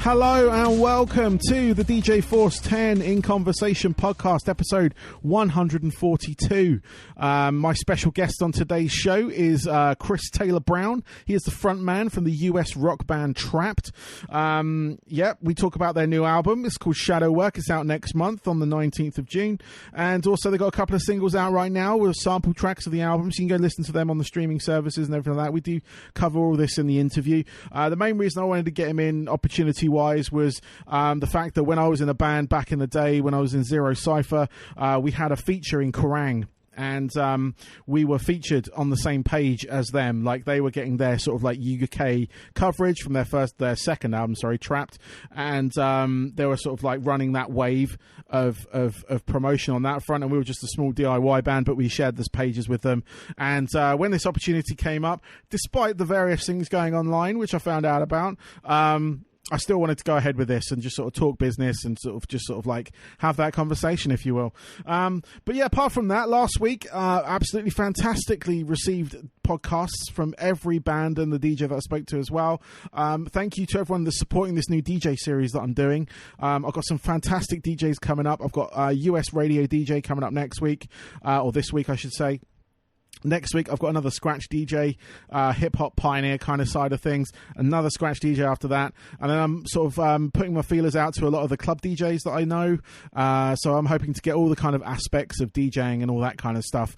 Hello and welcome to the DJ Force 10 in Conversation podcast, episode 142. My special guest on today's show is Chris Taylor Brown. He is the front man from the US rock band Trapt. We talk about their new album. It's called Shadow Work. It's out next month on the 19th of June. And also they've got a couple of singles out right now with sample tracks of the album, so you can go listen to them on the streaming services and everything like that. We do cover all this in the interview. The main reason I wanted to get him in opportunity-wise was the fact that when I was in a band back in the day, when I was in Zero Cypher, we had a feature in Kerrang! And we were featured on the same page as them. Like, they were getting their sort of like UK coverage from their second album, Trapt, and they were sort of like running that wave of promotion on that front. And we were just a small DIY band, but we shared these pages with them. And when this opportunity came up, despite the various things going online, which I found out about, I still wanted to go ahead with this and just sort of talk business and sort of like have that conversation, if you will. But yeah, apart from that, last week, absolutely fantastically received podcasts from every band and the DJ that I spoke to as well. Thank you to everyone that's supporting this new DJ series that I'm doing. I've got some fantastic DJs coming up. I've got a US radio DJ coming up next week, or this week, I should say. Next week, I've got another scratch DJ, hip-hop pioneer kind of side of things, another scratch DJ after that, and then I'm sort of putting my feelers out to a lot of the club DJs that I know, so I'm hoping to get all the kind of aspects of DJing and all that kind of stuff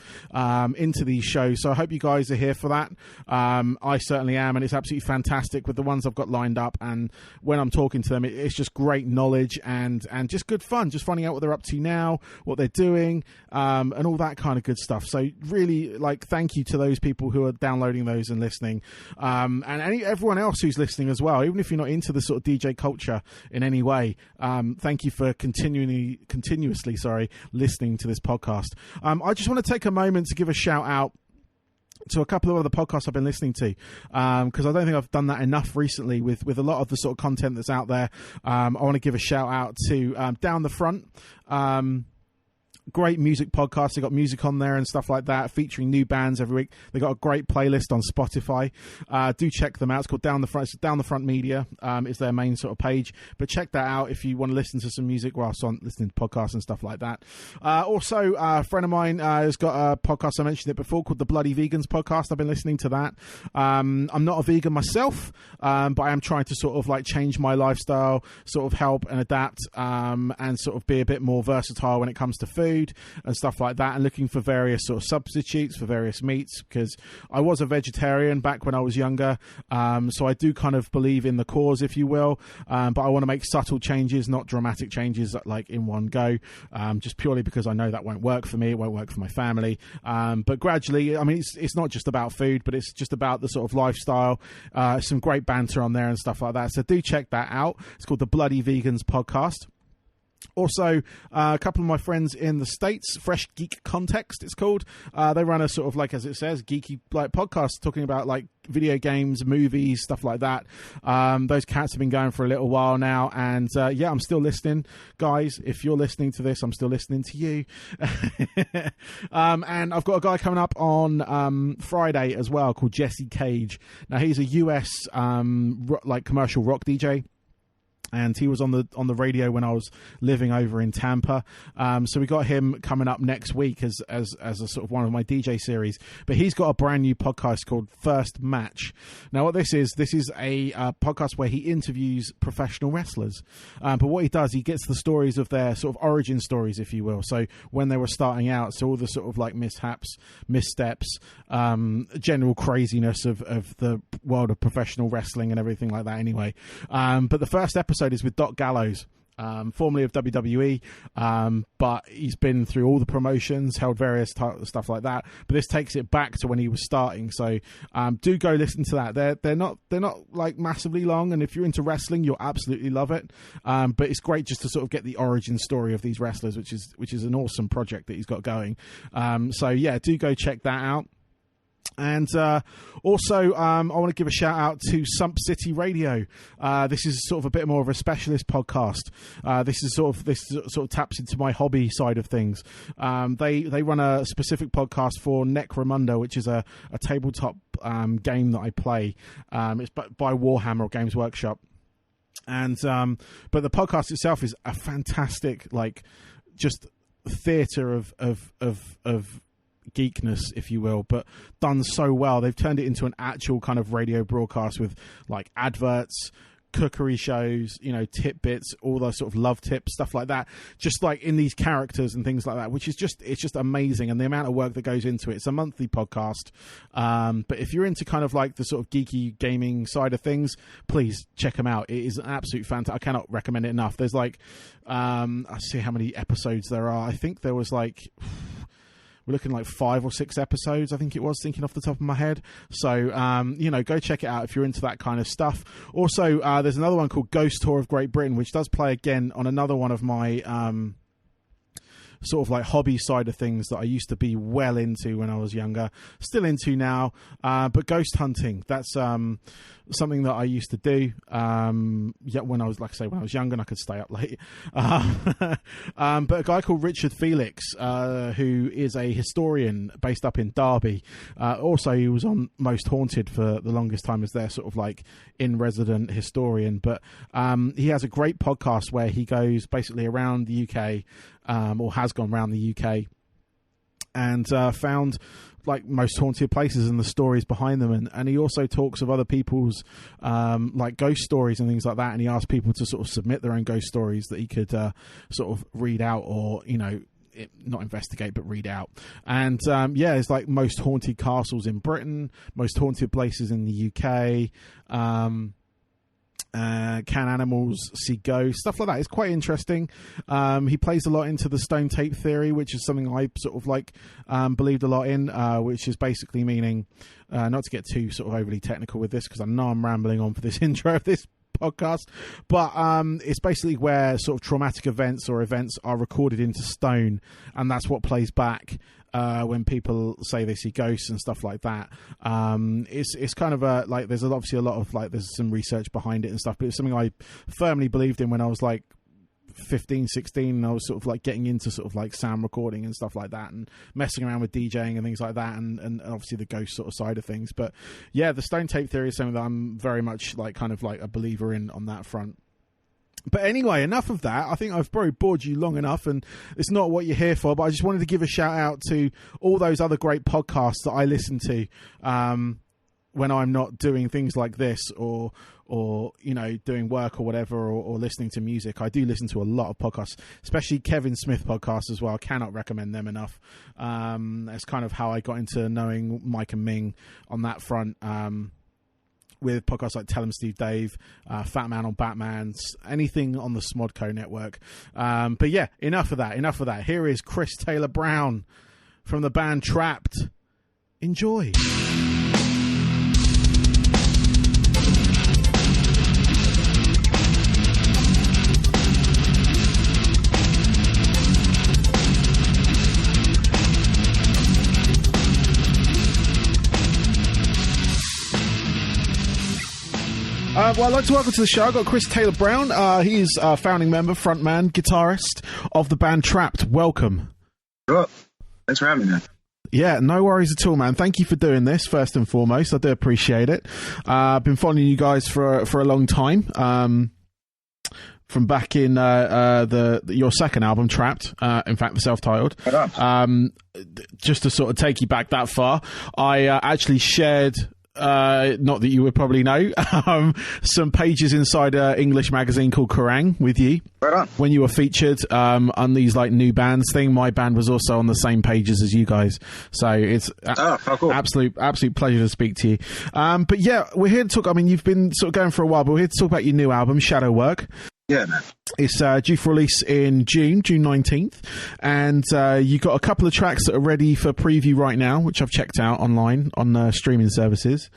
into these shows, so I hope you guys are here for that. I certainly am, and it's absolutely fantastic with the ones I've got lined up, and when I'm talking to them, it's just great knowledge and just good fun, just finding out what they're up to now, what they're doing, and all that kind of good stuff. So really, thank you to those people who are downloading those and listening, and everyone else who's listening as well, even if you're not into the sort of DJ culture in any way. Thank you for continuously listening to this podcast. I just want to take a moment to give a shout out to a couple of other podcasts I've been listening to, because I don't think I've done that enough recently with a lot of the sort of content that's out there. I want to give a shout out to Down the Front. Great music podcast. They got music on there and stuff like that, featuring new bands every week. They got a great playlist on Spotify. Do check them out. It's called Down the Front. It's Down the Front Media is their main sort of page. But check that out if you want to listen to some music whilst on listening to podcasts and stuff like that. Also, a friend of mine has got a podcast, I mentioned it before, called the Bloody Vegans podcast. I've been listening to that. I'm not a vegan myself, but I am trying to sort of like change my lifestyle, sort of help and adapt, and sort of be a bit more versatile when it comes to food and stuff like that, and looking for various sort of substitutes for various meats, because I was a vegetarian back when I was younger, so I do kind of believe in the cause, if you will, but I want to make subtle changes, not dramatic changes like in one go, just purely because I know that won't work for me, it won't work for my family, but gradually, I mean, it's not just about food, but it's just about the sort of lifestyle, some great banter on there and stuff like that, so do check that out. It's called the Bloody Vegans podcast. Also, a couple of my friends in the States, Fresh Geek Context, it's called. They run a sort of, like, as it says, geeky like podcast talking about like video games, movies, stuff like that. Those cats have been going for a little while now, and I'm still listening, guys. If you're listening to this, I'm still listening to you. And I've got a guy coming up on Friday as well called Jesse Cage. Now he's a US commercial rock DJ. And he was on the radio when I was living over in Tampa. So we got him coming up next week as a sort of one of my DJ series. But he's got a brand new podcast called First Match. Now what this is a podcast where he interviews professional wrestlers. But what he does, he gets the stories of their sort of origin stories, if you will. So when they were starting out, so all the sort of like mishaps, missteps, general craziness of the world of professional wrestling and everything like that anyway. But the first episode is with Doc Gallows, formerly of WWE, but he's been through all the promotions, held various stuff like that. But this takes it back to when he was starting. So do go listen to that. They're not like massively long, and if you're into wrestling, you'll absolutely love it. But it's great just to sort of get the origin story of these wrestlers, which is an awesome project that he's got going. So yeah, do go check that out. And also, I want to give a shout out to Sump City Radio. This is sort of a bit more of a specialist podcast. This sort of taps into my hobby side of things. They run a specific podcast for Necromunda, which is a tabletop game that I play. It's by Warhammer or Games Workshop. And but the podcast itself is a fantastic, like, just theater of geekness, if you will, but done so well. They've turned it into an actual kind of radio broadcast with like adverts, cookery shows, you know, tidbits, all those sort of love tips, stuff like that, just like in these characters and things like that, which is just, it's just amazing. And the amount of work that goes into it. It's a monthly podcast, but if you're into kind of like the sort of geeky gaming side of things, please check them out. It is an absolute fantastic. I cannot recommend it enough. There's like I see how many episodes there are. I think there was like, we're looking like 5 or 6 episodes, I think it was, thinking off the top of my head. So, you know, go check it out if you're into that kind of stuff. Also, there's another one called Ghost Tour of Great Britain, which does play again on another one of my sort of like hobby side of things that I used to be well into when I was younger, still into now. But ghost hunting, that's something that I used to do. Yeah, when I was, like I say, when I was younger and I could stay up late. But a guy called Richard Felix, who is a historian based up in Derby. Also, he was on Most Haunted for the longest time as their sort of like in-resident historian. But he has a great podcast where he goes basically around the UK, or has gone around the UK, and found like most haunted places and the stories behind them, and he also talks of other people's like ghost stories and things like that, and he asks people to sort of submit their own ghost stories that he could sort of read out, or, you know, not investigate but read out. And yeah, it's like most haunted castles in Britain, most haunted places in the UK, can animals see ghosts, stuff like that. It's quite interesting. He plays a lot into the stone tape theory, which is something I sort of like believed a lot in, which is basically meaning, not to get too sort of overly technical with this, because I know I'm rambling on for this intro of this podcast, but it's basically where sort of traumatic events or events are recorded into stone, and that's what plays back when people say they see ghosts and stuff like that. It's kind of a, like, there's obviously a lot of, like, there's some research behind it and stuff, but it's something I firmly believed in when I was like 15, 16, and I was sort of like getting into sort of like sound recording and stuff like that, and messing around with DJing and things like that, and obviously the ghost sort of side of things. But yeah, the stone tape theory is something that I'm very much like kind of like a believer in on that front. But anyway, enough of that. I think I've probably bored you long enough, and it's not what you're here for, but I just wanted to give a shout out to all those other great podcasts that I listen to when I'm not doing things like this, or you know, doing work or whatever, or listening to music. I do listen to a lot of podcasts, especially Kevin Smith podcasts as well. I cannot recommend them enough. That's kind of how I got into knowing Mike and Ming on that front. With podcasts like Tell 'em Steve Dave, Fat Man on Batman, anything on the Smodco network. But yeah, enough of that. Here is Chris Taylor Brown from the band Trapt. Enjoy. Well, I'd like to welcome to the show. I've got Chris Taylor Brown. He's a founding member, frontman, guitarist of the band Trapt. Welcome. Sure. Thanks for having me, man. Yeah, no worries at all, man. Thank you for doing this, first and foremost. I do appreciate it. I've been following you guys for a long time. From back in your second album, Trapt, in fact, the self-titled. Just to sort of take you back that far, I actually shared... not that you would probably know, some pages inside an English magazine called Kerrang with you. Right on. When you were featured on these like new bands thing. My band was also on the same pages as you guys, so it's cool. absolute pleasure to speak to you. But yeah, we're here to talk. I mean, you've been sort of going for a while, but we're here to talk about your new album, Shadow Work. Yeah, man. It's due for release in June 19th, and you've got a couple of tracks that are ready for preview right now, which I've checked out online on streaming services.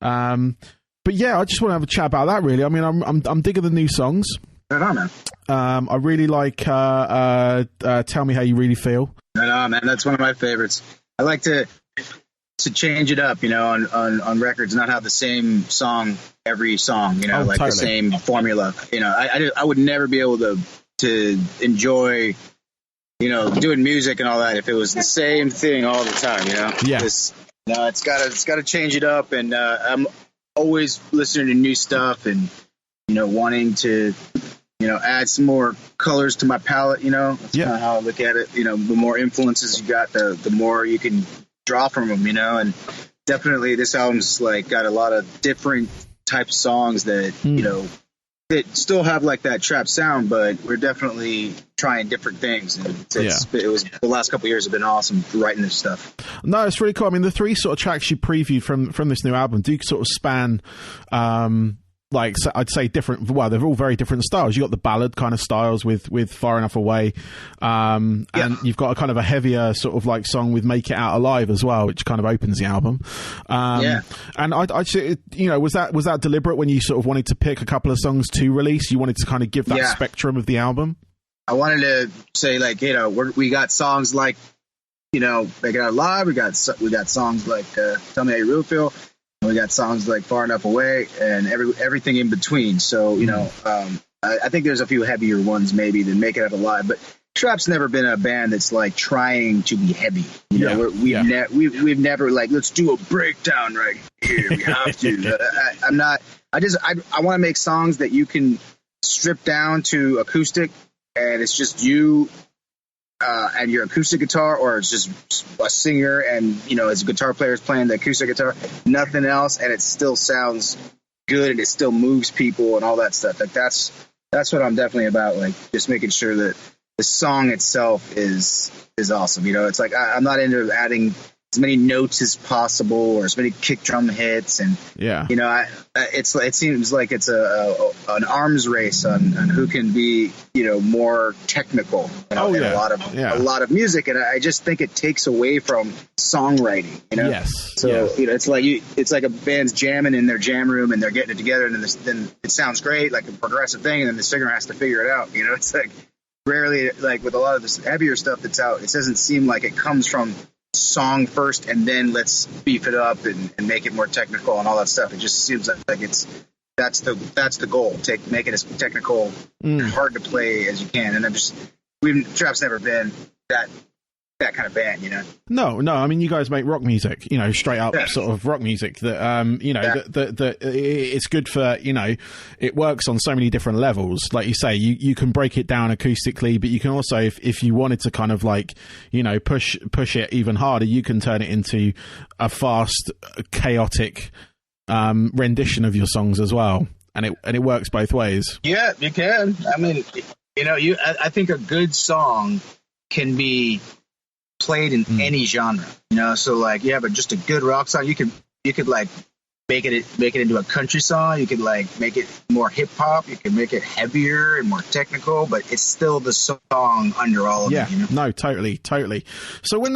But yeah, I just want to have a chat about that, really. I mean, I'm digging the new songs. Right on, man. I really like Tell Me How You Really Feel. Right on, man. That's one of my favorites. I like to change it up, you know, on records, not have the same song every song, you know, totally. The same formula. You know, I would never be able to enjoy, you know, doing music and all that if it was the same thing all the time, you know. Yeah. No, it's gotta change it up, and I'm always listening to new stuff, and wanting to, add some more colors to my palette. That's kind of how I look at it. The more influences you got, the more you can draw from them. And definitely this album's like got a lot of different type songs that that still have like that trap sound, but we're definitely trying different things. And it was the last couple of years have been awesome writing this stuff. No, it's really cool. I mean, the 3 sort of tracks you previewed from this new album do sort of span, like I'd say different. Well, they're all very different styles. You got the ballad kind of styles with Far Enough Away, and you've got a kind of a heavier sort of like song with Make It Out Alive as well, which kind of opens the album. And I'd say, was that deliberate when you sort of wanted to pick a couple of songs to release? You wanted to kind of give that spectrum of the album. I wanted to say like we got songs like Make It Out Alive. We got songs like Tell Me How You Really Feel. We got songs like Far Enough Away and everything in between. So, I think there's a few heavier ones maybe than Make It Out Alive, but Trapt's never been a band that's like trying to be heavy. We've never like, let's do a breakdown right here. We have to. I want to make songs that you can strip down to acoustic and it's just you and your acoustic guitar, or it's just a singer and as a guitar player is playing the acoustic guitar, nothing else, and it still sounds good and it still moves people and all that stuff. Like that's what I'm definitely about, like just making sure that the song itself is awesome. It's like I'm not into adding as many notes as possible or as many kick drum hits, and it seems like it's an arms race on who can be more technical in a lot of music, and I just think it takes away from songwriting. It's like a band's jamming in their jam room and they're getting it together, and then it sounds great, like a progressive thing, and then the singer has to figure it out. It's like rarely, like with a lot of this heavier stuff that's out, it doesn't seem like it comes from song first and then let's beef it up and make it more technical and all that stuff. It just seems like that's the goal. Make it as technical, hard to play as you can. And Trapt's never been that kind of band, No. I mean, you guys make rock music, straight up sort of rock music that, that it's good for, it works on so many different levels. Like you say, you can break it down acoustically, but you can also, if you wanted to kind of like, push it even harder, you can turn it into a fast, chaotic, rendition of your songs as well. And it works both ways. Yeah, you can. I mean, I think a good song can be played in any genre, so like you have just a good rock song, you could like make it into a country song, you could like make it more hip hop, you can make it heavier and more technical, but it's still the song under all of it. No, totally. So when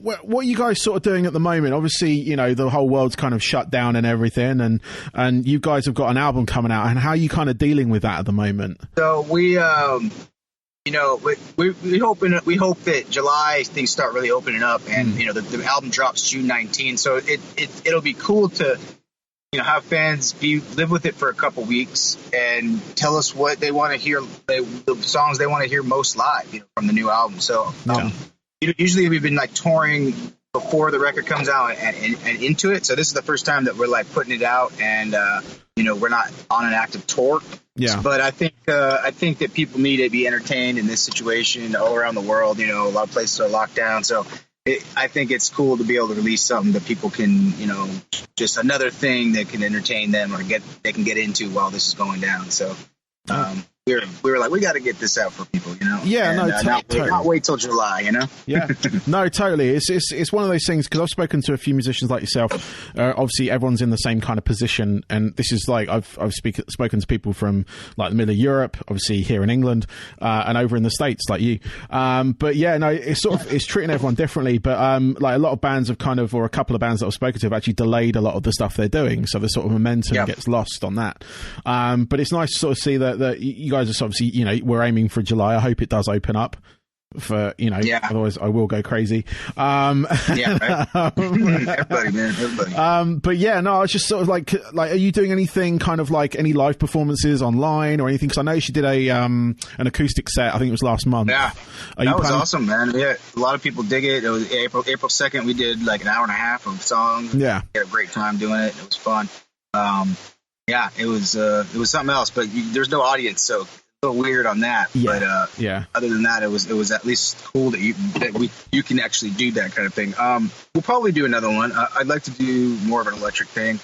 what are you guys sort of doing at the moment? Obviously, the whole world's kind of shut down and everything, and you guys have got an album coming out, and how are you kind of dealing with that at the moment? So we we hope that July things start really opening up, and the album drops June 19th. So it'll be cool to have fans live with it for a couple weeks and tell us what they want to hear, the songs they want to hear most live from the new album. So usually we've been like touring before the record comes out and into it. So this is the first time that we're like putting it out, and we're not on an active tour. Yeah, but I think that people need to be entertained in this situation all around the world. A lot of places are locked down, so I think it's cool to be able to release something that people can, just another thing that can entertain them or they can get into while this is going down. So we were like, we got to get this out for people, Yeah, and, not wait till July, Yeah, no, totally. It's one of those things, because I've spoken to a few musicians like yourself. Obviously, everyone's in the same kind of position, and this is like I've spoken to people from like the middle of Europe, obviously here in England, and over in the States, like you. But yeah, no, it's treating everyone differently. But like a lot of bands have kind of, or a couple of bands that I've spoken to have actually delayed a lot of the stuff they're doing, so the sort of momentum gets lost on that. But it's nice to sort of see that you guys are obviously, we're aiming for July. I hope it does open up for, otherwise I will go crazy. Everybody, man, everybody. But yeah, no, I was just sort of like, are you doing anything kind of like any live performances online or anything? Because I know she did an acoustic set, I think it was last month. Yeah, that was awesome, man. Yeah, a lot of people dig it. It was April 2nd. We did like an hour and a half of songs. Yeah. We had a great time doing it. It was fun. Yeah, it was something else, but there's no audience, so a little weird on that. Yeah. But Yeah. other than that, it was at least cool that you can actually do that kind of thing. We'll probably do another one. I'd like to do more of an electric thing.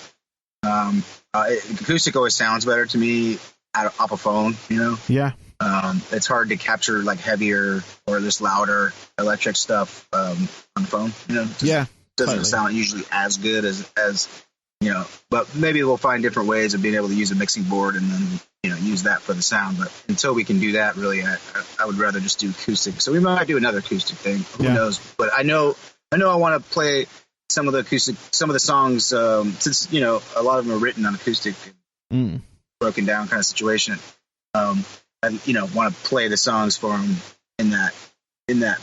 Acoustic always sounds better to me off a phone, you know. Yeah. It's hard to capture like heavier or just louder electric stuff on the phone, you know. Doesn't totally sound usually as good as you know. But maybe we'll find different ways of being able to use a mixing board and then use that for the sound. But until we can do that, really, I would rather just do acoustic. So we might do another acoustic thing. Who knows? But I know I want to play some of the songs since a lot of them are written on acoustic, broken down kind of situation. I want to play the songs for them in that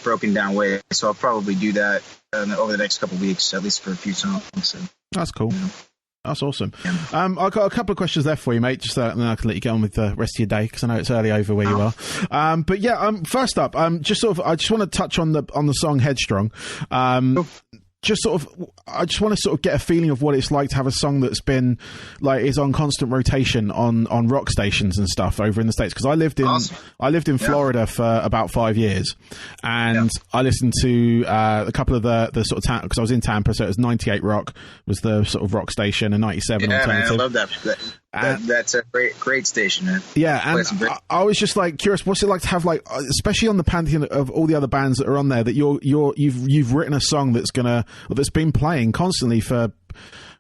broken down way. So I'll probably do that over the next couple of weeks, at least for a few songs. So, that's cool. That's awesome. Yeah. I've got a couple of questions there for you, mate, just and then I can let you get on with the rest of your day because I know it's early over where you are. But yeah, first up, I just want to touch on the song Headstrong. I just want to sort of get a feeling of what it's like to have a song that's been is on constant rotation on rock stations and stuff over in the States. Because I lived in Florida for about 5 years, and I listened to a couple of the sort of because I was in Tampa, so it was 98 Rock was the sort of rock station, and 97 alternative. Man, I love that. That's a great station, man. Yeah, and I was just curious, what's it like to have especially on the pantheon of all the other bands that are on there, that you've written a song that's been playing constantly for,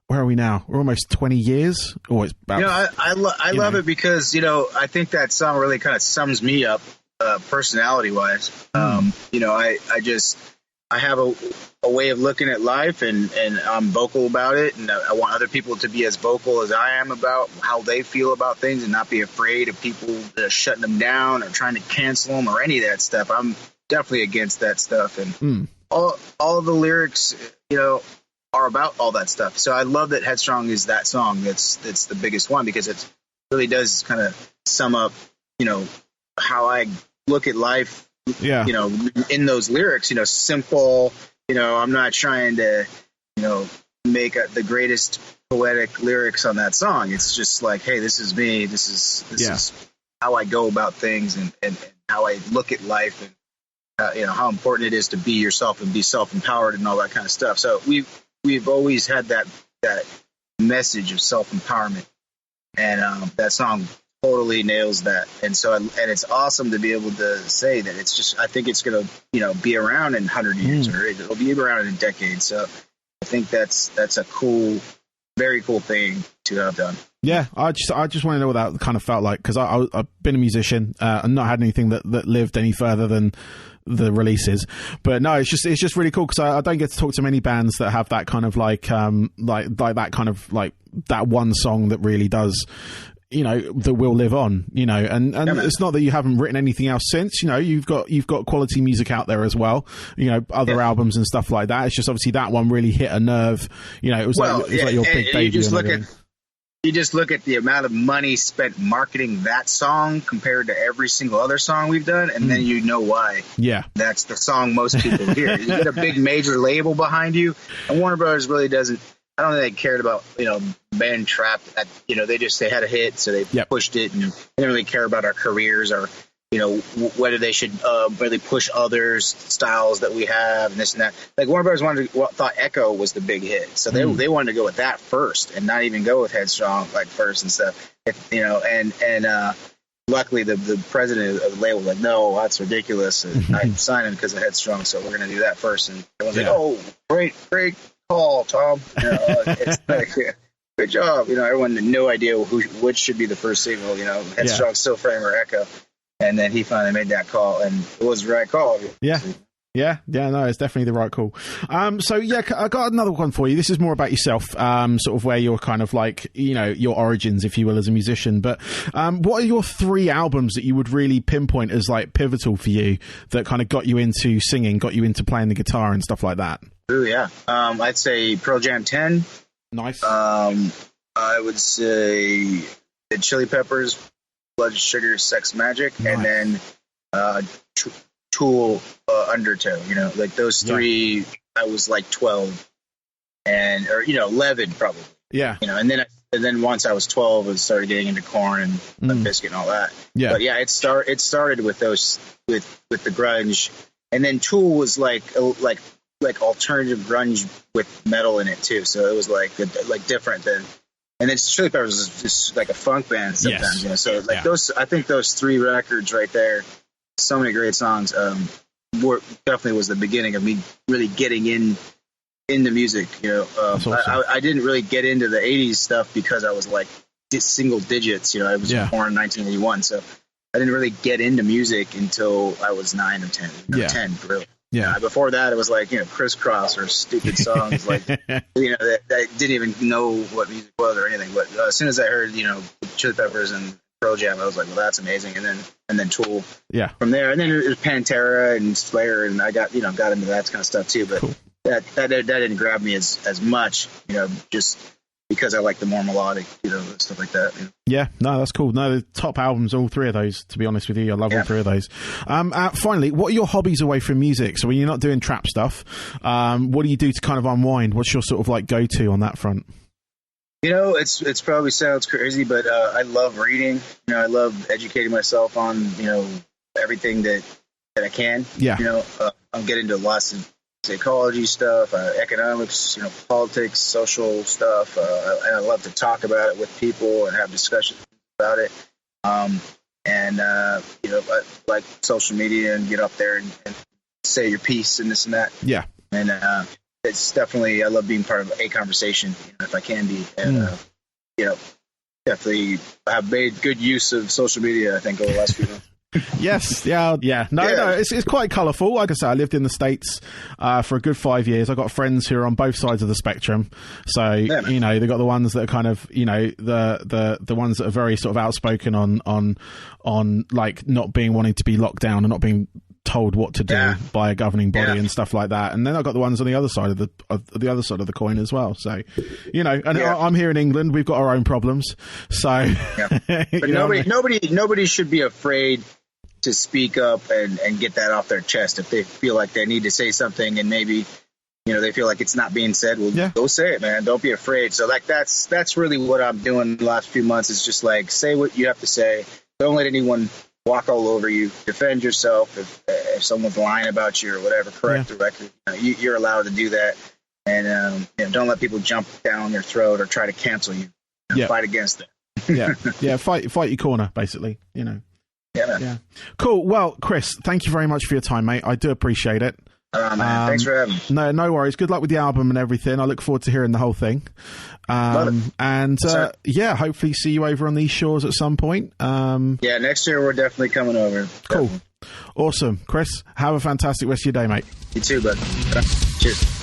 where are we now? We're almost 20 years. Or it's about, I love it because I think that song really kind of sums me up personality wise. I have a way of looking at life, and I'm vocal about it, and I want other people to be as vocal as I am about how they feel about things, and not be afraid of people shutting them down or trying to cancel them or any of that stuff. I'm definitely against that stuff, and all the lyrics, are about all that stuff. So I love that Headstrong is that song that's the biggest one, because it really does kind of sum up, how I look at life. Yeah. In those lyrics, simple, I'm not trying to, make the greatest poetic lyrics on that song. It's just like, hey, this is me. This is how I go about things, and how I look at life, and, how important it is to be yourself and be self-empowered and all that kind of stuff. So we've always had that message of self-empowerment, and that song totally nails that. And so, and it's awesome to be able to say that. It's just, I think it's going to, be around in 100 years, or it'll be around in a decade. So I think that's a cool, very cool thing to have done. Yeah, I just want to know what that kind of felt like, because I've been a musician and not had anything that lived any further than the releases. But no, it's just really cool, because I don't get to talk to many bands that have that kind of like that kind of that one song that really does, that will live on, and it's not that you haven't written anything else since, you've got quality music out there as well, other albums and stuff like that. It's just obviously that one really hit a nerve, it was like your big debut. You just look at the amount of money spent marketing that song compared to every single other song we've done, and then you know why. Yeah, that's the song most people hear. You get a big major label behind you, and Warner Brothers really doesn't. I don't think they cared about, band Trapt. They had a hit, so they pushed it, and they didn't really care about our careers, or, whether they should really push others styles that we have and this and that. Like Warner Brothers thought Echo was the big hit, so they wanted to go with that first, and not even go with Headstrong first and stuff. Luckily the president of the label was like, no, that's ridiculous. And I'm signing because of Headstrong, so we're going to do that first. And everyone's like, oh, great call, Tom. It's like, good job. Everyone had no idea which should be the first single. Headstrong, Still Frame, or Echo. And then he finally made that call, and it was the right call. Yeah. Yeah, no, it's definitely the right call. So yeah, I got another one for you. This is more about yourself, sort of where you're kind of your origins, if you will, as a musician. But what are your 3 albums that you would really pinpoint as pivotal for you, that kind of got you into singing, got you into playing the guitar and stuff like that? Oh yeah, I'd say Pearl Jam 10. Nice. I would say the Chili Peppers, Blood Sugar Sex Magic, nice. And then Tool, Undertow. Those 3. I was 12, or 11 probably. Yeah. And then then once I was 12, I started getting into Korn and Limp Bizkit and all that. Yeah. But yeah, it started with those with the grunge, and then Tool was like alternative grunge with metal in it too. So it was like different than. And then Chili Peppers is just like a funk band sometimes, you know. So like those, I think those 3 records right there, so many great songs. Definitely was the beginning of me really getting into music. You know, awesome. I didn't really get into the '80s stuff because I was like single digits. You know, I was born in 1981, so I didn't really get into music until I was 9 or 10. 10, really. Yeah. Before that, it was like, you know, Crisscross or stupid songs like, you know, that I didn't even know what music was or anything. But as soon as I heard, you know, Chili Peppers and Pearl Jam, I was like, well, that's amazing. And then Tool. Yeah. From there, and then it was Pantera and Slayer, and I got into that kind of stuff too. But that didn't grab me as much, you know, just because I like the more melodic, you know, stuff like that. You know? Yeah, no, that's cool. No, the top albums, all 3 of those, to be honest with you. I love all 3 of those. Finally, what are your hobbies away from music? So when you're not doing trap stuff, what do you do to kind of unwind? What's your sort of like go-to on that front? You know, it's probably sounds crazy, but I love reading. You know, I love educating myself on, you know, everything that I can. Yeah. You know, I'm getting into lots of psychology stuff, economics, you know, politics, social stuff. And I love to talk about it with people and have discussions about it. You know, I like social media and get up there and say your piece and this and that. Yeah. And it's definitely, I love being part of a conversation, you know, if I can be. And, you know, definitely have made good use of social media, I think, over the last few months. Yes, no, it's quite colourful. Like I said, I lived in the States for a good 5 years. I've got friends who are on both sides of the spectrum. So, you know, they've got the ones that are kind of, you know, the ones that are very sort of outspoken on like not wanting to be locked down and not being told what to do by a governing body and stuff like that. And then I've got the ones on the other side of the coin as well. So, you know, and I'm here in England. We've got our own problems. So, but nobody should be afraid to speak up and get that off their chest if they feel like they need to say something and maybe, you know, they feel like it's not being said. Well, go say it, man. Don't be afraid. So like that's really what I'm doing the last few months is just like say what you have to say. Don't let anyone walk all over you. Defend yourself if someone's lying about you or whatever. Correct the record. You know, you're allowed to do that. And you know, don't let people jump down your throat or try to cancel you. Fight against it. Fight your corner, basically. You know. Yeah, man. Yeah. Cool. Well, Chris, thank you very much for your time, mate. I do appreciate it. Man, thanks for having me. No worries. Good luck with the album and everything. I look forward to hearing the whole thing. And hopefully see you over on these shores at some point. Next year we're definitely coming over. Cool. Awesome. Chris, have a fantastic rest of your day, mate. You too, bud. Cheers.